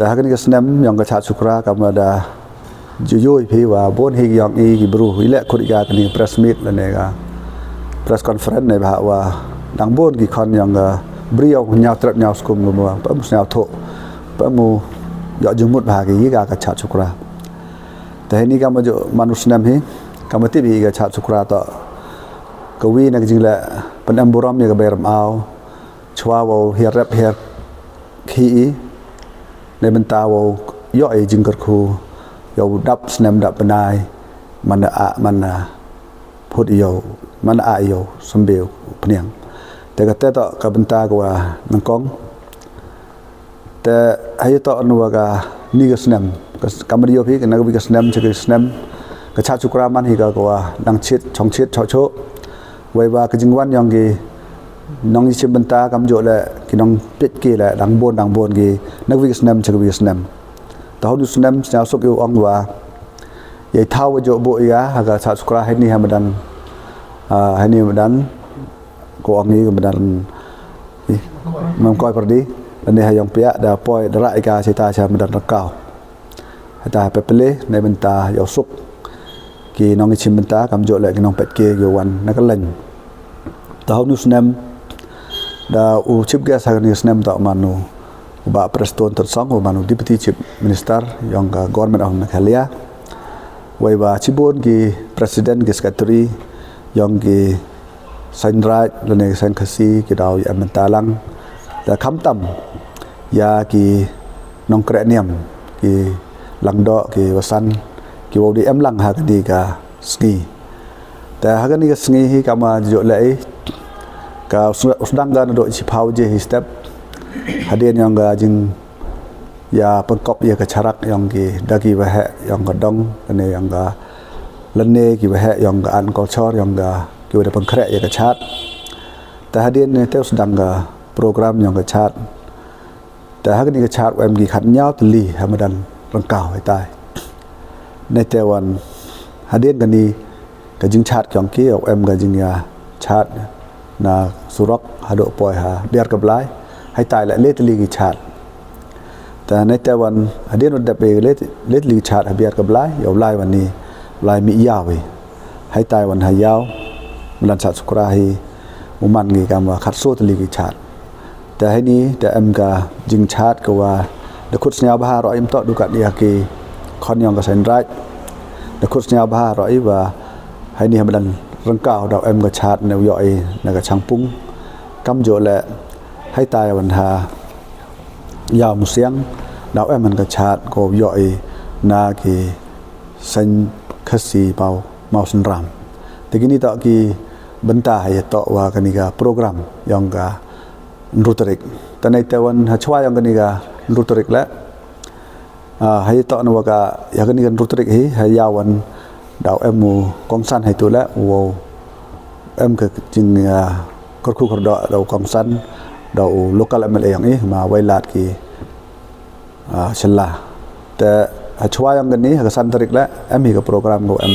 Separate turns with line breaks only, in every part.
hakan ni snem yang ke Chaad Sukra kamada jooh phi wa bon hi yang i ki bru ile khuriga kani press meet la ne ga press conference ne ba wa dang bon ki khon yang brio nyao trap nyao skum mo pa mu nyao tho pa mu yo jumut ba ki ga ka Chaad Sukra ta ni ka ma jo manus snem hi kamati bi ga Chaad Sukra to kawi na jing la pan amburam ya ga beram au chwa wo hi rap her khiในบรรดาว่าย่อยจึงกระคูย่อดับสนามดับนายมันพูดย่อมันย่อสมเบียวเพียงแต่ก็แต่ต่อกับบรรดาก็ว่านังกองแต่ให้ต่อนัวก็นี่ก็สนามก็กำมริโยพี่ก็นักวิกสนามจะคือสนามก็Chaad Sukraมันฮีก็ว่าดังชิดช่องชิดช่อโชไว้ว่าก็จึงวันยังกีน้องชิมบรรดากำโจเลยกิน้องเป็ดกี่แหละดังบนกี่นักวิกสนามจะวิกสนามแต่เขาดูสนามสาวสุกอยู่อ่องว่าใหญ่เท่าว่าโจโบอีกหากChaad Sukraให้นี่มาดันก็อ่องนี้ก็มาดันมันก้อยประดีแล้วในIongpiahเดี๋ยวปล่อยดราอีกาใช้ตาใช้มาดันรักเก่าให้ตาเปเปเล่ในบรรดาเยาวสุกกี่น้องชิมบรรดากำโจเลยกี่น้องเป็ดกี่อยู่วันนักเล่นแต่เขาดูสนามda chip gas hagan snem ta manu ba preston tersang manu deputy chief minister yang government of Meghalaya wai ba chibon ki president ki secretary yang ki Seiñraij lene sang khasi ki daw ya mentalang da khamtam ya ki nong kreniam ki langdo ki wasan ki wo di em lang ha di ka ski da hagan ni ski hi kama jo lai ka usdang ga do sipau je step hadien yang ga jing ya pengkop ya ka charak yang ki dagi wa he yang ga dong ne yang ga lenne ki wa he yang ga an culture yang ga ki wa pengkrek ya ka chat ta hadien ne te usdang ga program yang ga chat ta ha ni ka chat em ki khat nyao tli ha Madan Ryngkaw hai tai ne te wan hadien ga ni ka jing chat kyong ki em ga jing ya chat na surok hado poi ha biar ke belai hai tai la let li Chaad ta nei te wan hadien od pe let li Chaad ha biar ke belai yo lai wan ni lai mi yaw hai tai wan ha yaw Madan Chaad Sukra hi uman ngi kam wa khat so li Chaad ta hai ni ta em ga jing Chaad ko wa de khut snya ba ro im to du ka dia ki khon yong ka Seiñraij de khut snya ba ro i wa hai ni Madan Ryngkaw đạo em ga Chaad neu yoi na ga changpung kam jo le hai tai wan ha yaw mu siang đạo em man ga Chaad ko yoi na ki san khasi pau mau san ram te kini ta ki benta ya to wa kani ga program yang ga ruterik ta nei te wan ha chwa yang kani ga ruterik la hai to na wa ga ya kani ga ruterik hi ha yawan đạo em mu kong san hay tu la wo em ke jing kor khu kor do đạo kong san đạo local MLA yang i ma wai lat ki challa te chwa yang ni ha san tarik la em hi ka program go em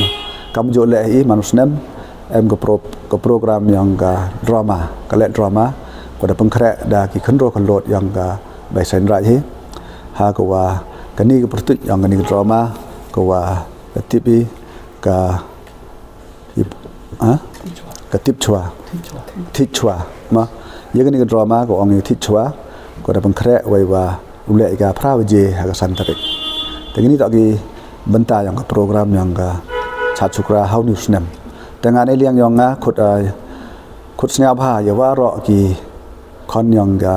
kam jo le i manus nem em ka program yang ka drama ka le drama ko da pengkrek da ki khandro khandlot yang ka bai Seiñraij hi ha ko wa kani ka pertut yang kani drama ko wa tipi ka tip chua ma ye ni drama ko ong tip chua ko da pengkre wai wa ule ga phra je ha ka san tarik te ni ta ki benta yang ka program yang ka Chaad Sukra how news nem te nga ne liang yang nga khut snya bha ya wa ro ki khon yang ka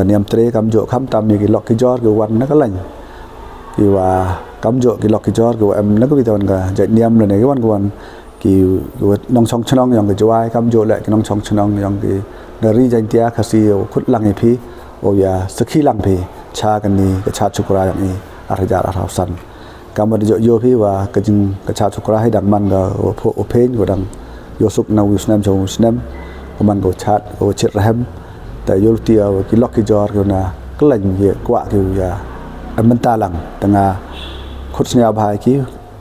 niam tre kam jo kham tam ni ki lok ki jor ki wan na ka lain ki wa kam jo ki lok ki jor ko em na ko bi ton ga jai niam le ne ki wan ki nong chong chnong yang ke jowai kam jo le ki nong chong chnong yang ki na ri jai tia khasi khut lang hi phi o ya sakhi lang phi cha kan ni ka Chaad Sukra yang ni arjar arau san kam ma jo yo phi wa ka jing ka Chaad Sukra hai dang man ga o phen ko dang yo suk na wi snem jo snem ko man go Chaad o chit rahem ta yo tia ki lok ki jor ko na klanh ye kwa ki ya amanta lang tanga khut snya bhai ki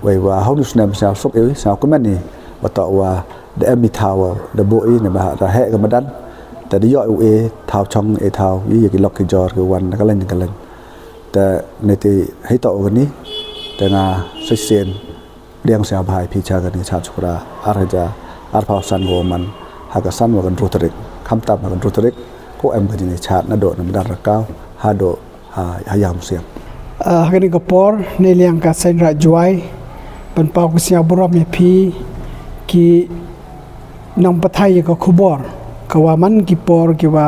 wai wa how do snem sao sok eu sao comment ni wa to wa de em mi thao de bo i ne ba ra he ga Madan ta di yo e thao chong e thao yi ki lok ki jor ko wan ka len แต่ในที่ให้ต่อกันนี้แต่งาสุเซียนเรียงเสียบายพิจารณาชาติสุราอาราจาอาร์พาวสันโกมันหากสันว่ากันรูทริกคำตามว่ากันรูทริกก็กันในชาตินโดนMadan Ryngkawฮาโดหายามเสียง
hak ni kapor ni liang ka Seiñraij Jowai ban pau ku sia borom ya phi ki nang pathai ka khubor ka wa man ki por ki wa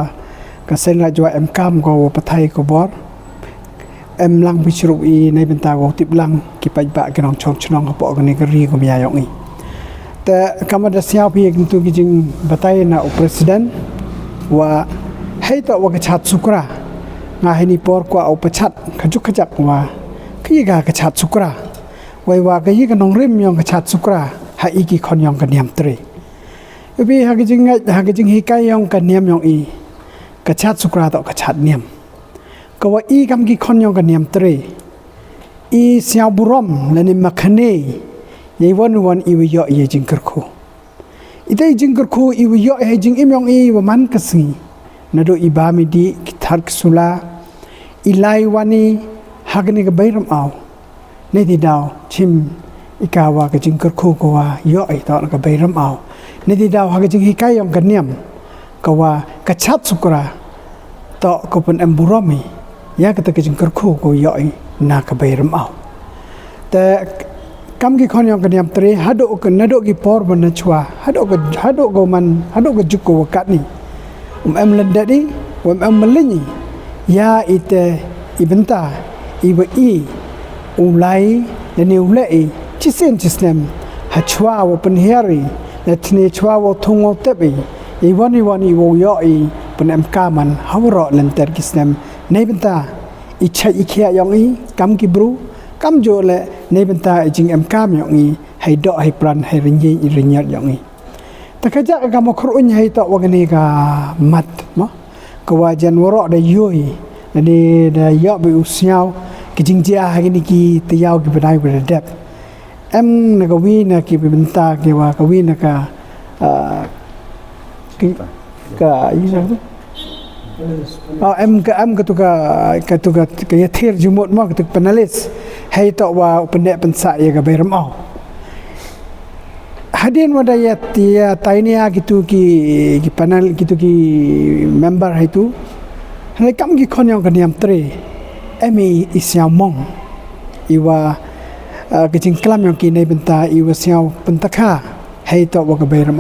ka Seiñraij Jowai em kam ko pathai ko bor em lang bichru I nei benta ko tip lang ki pai ba ki nong chong chnong ko ka ni ka ri ko ya yong I ta kamada sia phi tu ki jing batai na president wa hai ta wa ka Chaad Sukra nga hini por ko au pachat khajuk khajak wa ki ga ka Chaad Sukra wai wa ka yi ka nong rim yong ka Chaad Sukra ha I ki khon yong ka niam tre ubi ha ki jing hi kai yong ka niam yong I ka Chaad Sukra to ka chat niam ka wa I kam ki khon yong ka niam tre I sia burom la ni makhane ye won I wi yo ye jing kar kho idai jing kar kho I wi yo he jing im yong I wa man ka si nado iba mi di kitar ksula ilai wani hagni ga bayram aw ne di daw chim ikawa ka jing kar kho ko wa yo ai to ka bayram aw ne di daw hag jing hikai yong kaniam ka wa ka Chaad Sukra to ko pen emburomi ya ka ta ka jing kar kho ko yo ai na ka bayram aw te kam ki khon yong kaniam tre hado ka nado ki por ban chwa hado go man hado go jukko ka ni em lendat ni em melenyi ya ite ibenta iba I ulai dan ulai cisen snem ha chwa wo pen hari na tni chwa wo thungo tebi I wani wo yo I pen em kaman hawro lentar ki snem nei benta I chai I khia yong I kam ki bru kam jo le nei benta jing em kam yong I hai do hai pran hai rinyat yong I takaja ka mo khruñ hay to wagani ka mat mo ka wajan woro da yoi ni da yo bi usiao ki jingjia ha ni ki tiyaw ki badai bi dep em na ka wi na ki benta ki wa ka wi na ka ki ka isa tu em ka tu ka ya thir jumot mo ka tu penalis hay to wa pendek pensa ya ka bayram au hadin wada ya tia tainia gitu ki panel gitu ki member itu hai kam ki khon yong kaniam tre emi isyao mong iwa ki jing klam yong ki nei benta iwa syao pentakha hai to wa ka bayram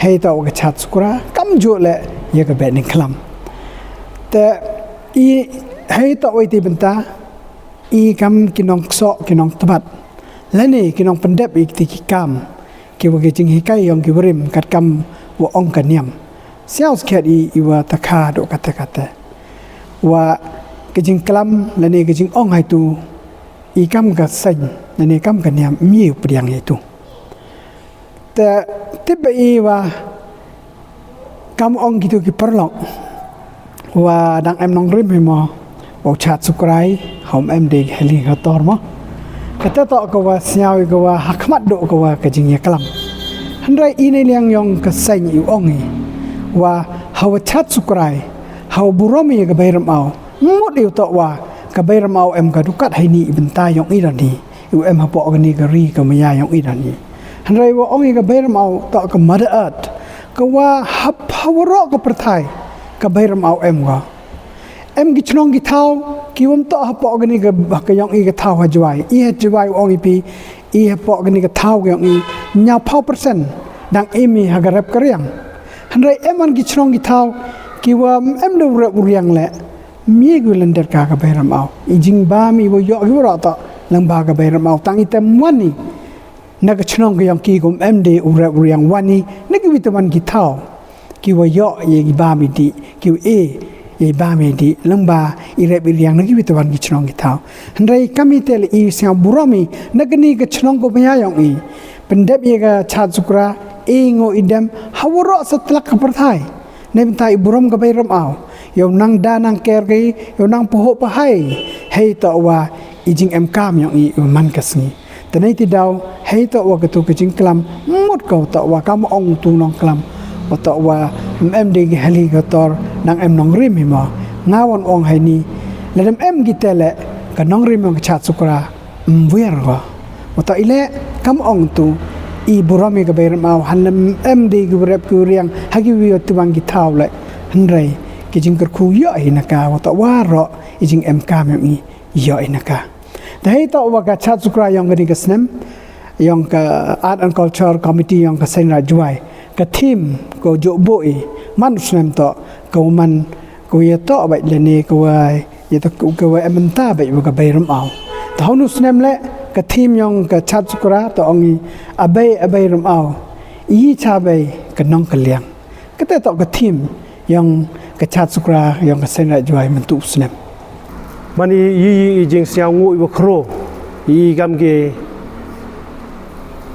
hai to wa ka Chaad Sukra kam jo le ya ka be ning klam te I hai to wa ti benta I kam ki nong so ki nong tabat lani ki nong pendep I ti ki kam ki wa ki jing hikai yong ki brim kat kam wa ong ka niam siao skhet I wa takha do kata wa ki jing klam la ne ki jing ong hai tu I kam ka sain la ne kam ka niam mi priang itu te tiba I wa kam ong gitu ki perlok wa dang em nong rim mo wa Chaad Sukra hom em de heli ka tor mo kata to ko wa siao ko wa hakmat do ko wa ka jing ya kalam handrai ini liang yong ka sain I ongi wa hawa Chaad Sukra hawa buromi ka bayram aw mot liu to wa ka bayram aw em ka dukat hai ni benta yong I ni u em hapo ka ni ka ri ka maya yong I ni handrai wa ongi ka bayram aw to ka Mother Earth ka wa hawro ka perthai ka bayram aw em ga em gi chnong gi thau ki wom to hapo gani ka yong I ka thau ha Jowai I ha Jowai ong I pi I hapo gani ka thau ga yong I nya phau percent dang emi ha garap karyang handrai em an gi chnong gi thau ki wa em do riang le mi gu lender ka bayram aw I jing ba mi wo yo gi ro to lang ba ka bayram aw tang I tem wani na ka chnong ga yong ki gum em de riang wani na gi witaman gi thau ki wa yo ye gi ba mi di ki e ye ba me di lamba ire bi yang nagi bitawan gi chnong gi thau handrai kami tel I sia buromi nagni ga chnong ko bya yong I pendep ye ga Chaad Sukra e ngo idem hawro satlak ka perthai ne bentai burom ga bayram aw yo nang da nang ker gi yo nang poho pa hai hei to wa I jing em kam yong I man kasni tanai ti daw hei to wa ka tu ka jing klam mot ko to wa kam ong tu nong klam wa em de heli ga tor nang em nong rim ma ngawon ong hai ni ledem em kita le ka nong rim yang Chaad Sukra Wyrta wata ile kam ong tu i burami ka bayram au hanam em di gubrep ku riang hagi wi tu bang gitaw le hendrai ki jing ker khu yo inaka wata waro i jing em kam yang i yo inaka dai to wa ka Chaad Sukra yang gani ka snem yang ka art and culture committee yang ka Seiñraij Jowai ka team ko jo boi man snem to ko man ko ye to bai le ni ko ai ye to ko em ta bai ka bayram au to nu snem le ka team yang ka Chaad Sukra to ongi abai rum au i cha bai ka nong ka liang ka te to ka team yang ka Chaad Sukra yang ka Seiñraij Jowai myntu snem
mani yi jing siang ngu i kro i gam ge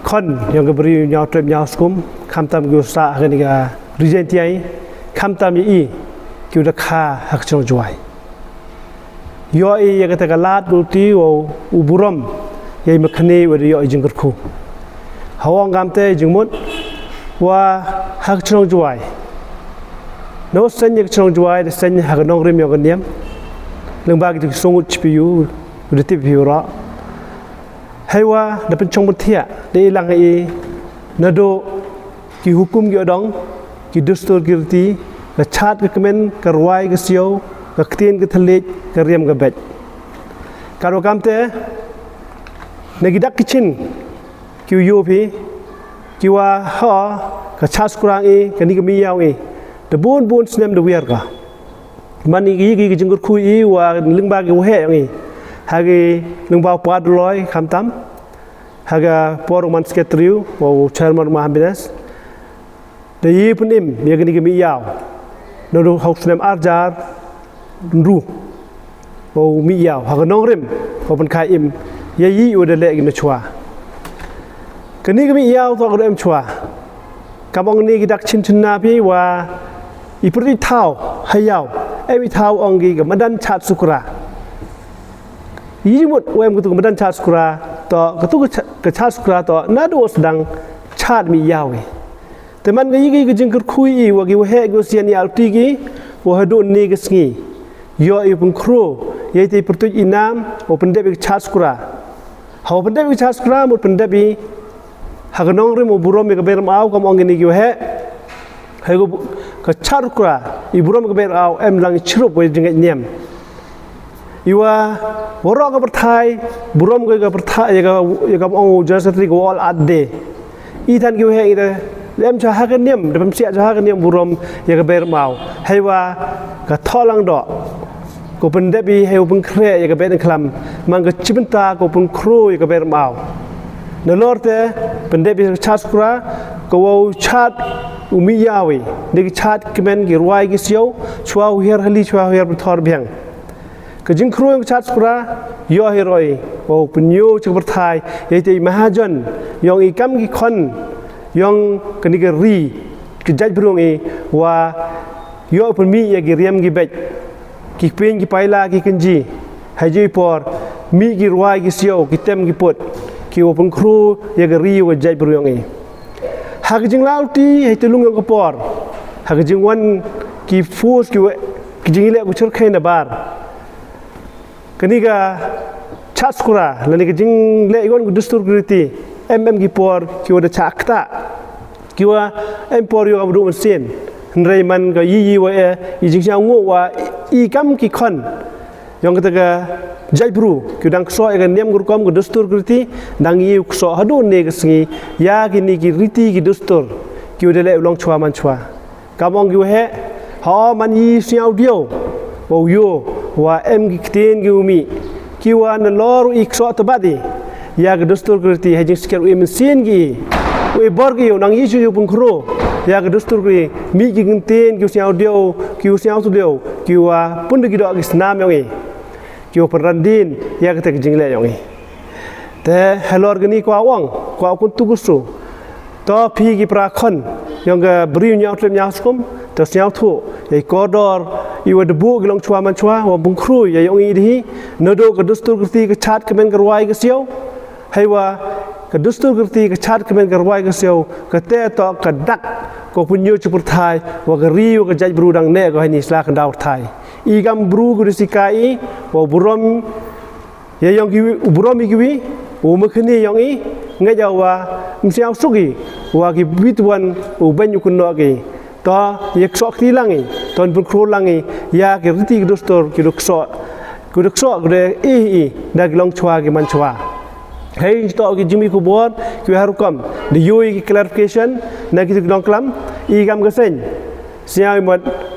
kon yang ke beri nyau trip nyau skum kam tam ge sa ga ni ga region ti ai kam tam i ki da kha hak chong Jowai yo i ya ka ta ka lat du ti o u buram ye ma khane wa yo i jing ker khu hawang gam te jing mut wa hak chong Jowai no sen ye chong Jowai de sen hak nong rim yo ga niam leng ba ki song ut pu de ti pu ra hay wa da pen chong thia de lang ai na do ki hukum gi odong ki dustur girti ka chat ka kemen ka rwai ka sio ka ktien ka thalej ka riam ka bet karo kamte ne gi dak kichin ki yo phi ki wa ha ka Chaad Sukra e ka ni ka mi yaw e de bon snem de Wyrta mani gi jingur khu i wa ling ba gi he ngi hagi lungba pad loy khamtam haga por man sketriu o chairman mahambinas de yi punim ye gani mi yaw no do hok snem arjar ru o mi yaw haga nong rim o pan khai im ye yi o de le gi na chwa kani mi yaw to ko em chwa kamong ni gi dak chin na pi wa i puri thau hayaw em thau ong gi ga Madan Chaad Sukra yi mut wem kutu Madan Chaad Sukra to kutu ka Chaad Sukra to na do sedang chat mi yawe te man ga yi ga jing kur khui i wa gi he go sian ya ti gi wa hadu ni ga sngi yo i pun kro ye te pertu inam o pen de Chaad Sukra ha pen de Chaad Sukra mut pen de bi ha ga nong rim o burom ga beram au kam ong ni gi he go ka Chaad Sukra i burom ga ber au em lang chrup we jing nyem iwa borok ka perthai burom ka perthai ya ka ong jasatri ko all at day i than ki he ida lem cha ha ka nem de pam sia cha ha ka nem burom ya ka ber mau haiwa ka tholang do ko pen de bi heu pun kre ya ka ber klam man ka chibenta ko pun kro ya ka ber mau na lorte pen de bi Chaad Sukra ko wo chat umi yawi de chat kemen gi rwai gi sio chwa her hali chwa her thor bhang ka jing kro Chaad Sukra yo heroi o punyo chu thai ye te mahajan yong i kam gi khon yong kani ga ri ki jaj brung e wa yo pun mi ye gi riam gi bet ki pen gi paila ki kanji haji por mi gi rwai gi sio ki tem gi pot ki o pun kro ye ga ri wa jaj brung e ha ga jing lau ti he te lung ko por ha ga jing wan ki force ki jing le ko chur khain na bar kani ga Chaad Sukra lani ga jing le igon dustur griti em gi por ki wa da chakta ki wa em por yo abdu sen nrei man ga yi wa i jing sia ngo wa i kam ki khon yong ta ga jai bru ki dang so ga nem gur kom ga dustur griti dang yi so hadu ne ga sngi ya ki ni ki riti ki dustur ki wa de le long chwa man chwa kamong gi he ha man yi siau dio bo yo wa em gi kten gi umi ki wa na lor ik so to badi ya ga dustur griti he jing sker u men sin gi u bor gi yo nang yi chu pun kro ya ga dustur gi mi gi ngten gi siau dio ki siau tu dio ki wa pun gi do gi snam yo gi ki wa randin ya ga te jing le yo gi te helor gi ni ko awang ko kun tu gusu to phi gi pra khon yong ga bri nyau trem nyau skum to siau thu ye kodor i wa de bu gi long chwa man chwa wa bung khru ye yong i di no do ga dustur grti ga chat kemen ga rwai ga siau hai wa ga dustur grti ga chat kemen ga rwai ga siau ga te to ka dak ko punyo chupur thai wa ga ri wa ga jaj bru dang ne ga ni sla kan daw thai i gam bru gu sikai wa burom ya yang ki burom ki u mekhni yang i ngai jawa msiao sugi wa ki bituan u banyu kunno ki to yek sok ti langi ton pun kro langi ya ki riti ki dostor ki dokso gre da ki long chwa ki man chwa hei to ki jimi ku bot ki harukam de yoi ki clarification na ki dong klam i gam ga sen siao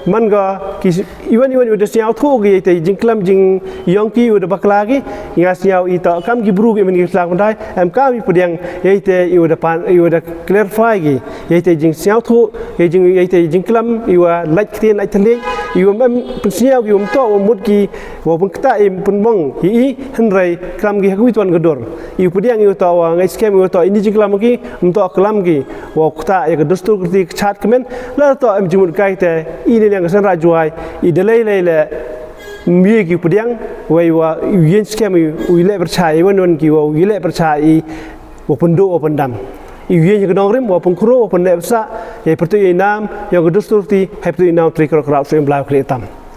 man ga ki iwan udah siao thu ki te jing klam jing yong ki udah bakla ki nga siao i to kam ki bru ki men ki slag mandai am ka mi pudiang ye te i udah clarify ki ye te jing siao thu ye te jing klam i wa lach tin lach thlik i wa mem siao ki to mut ki wa pun kta im pun mong i han rai klam ki hakwi tuan gedor i pudiang i to wa ngai scam i to ini jing klam ki to klam ki wa kta ya dostur ki chat kemen la to am jumut kai te ini yang Seiñraij Jowai i delay le mi ki pudiang wai wa yen scam i le percaya wan ki wa le percaya wa pendo wa pendam i yen ki dong rim wa pengkro wa pendep sa ye pertu nam yang dostur ti hep tu nam tri kro kra sem blau kle tam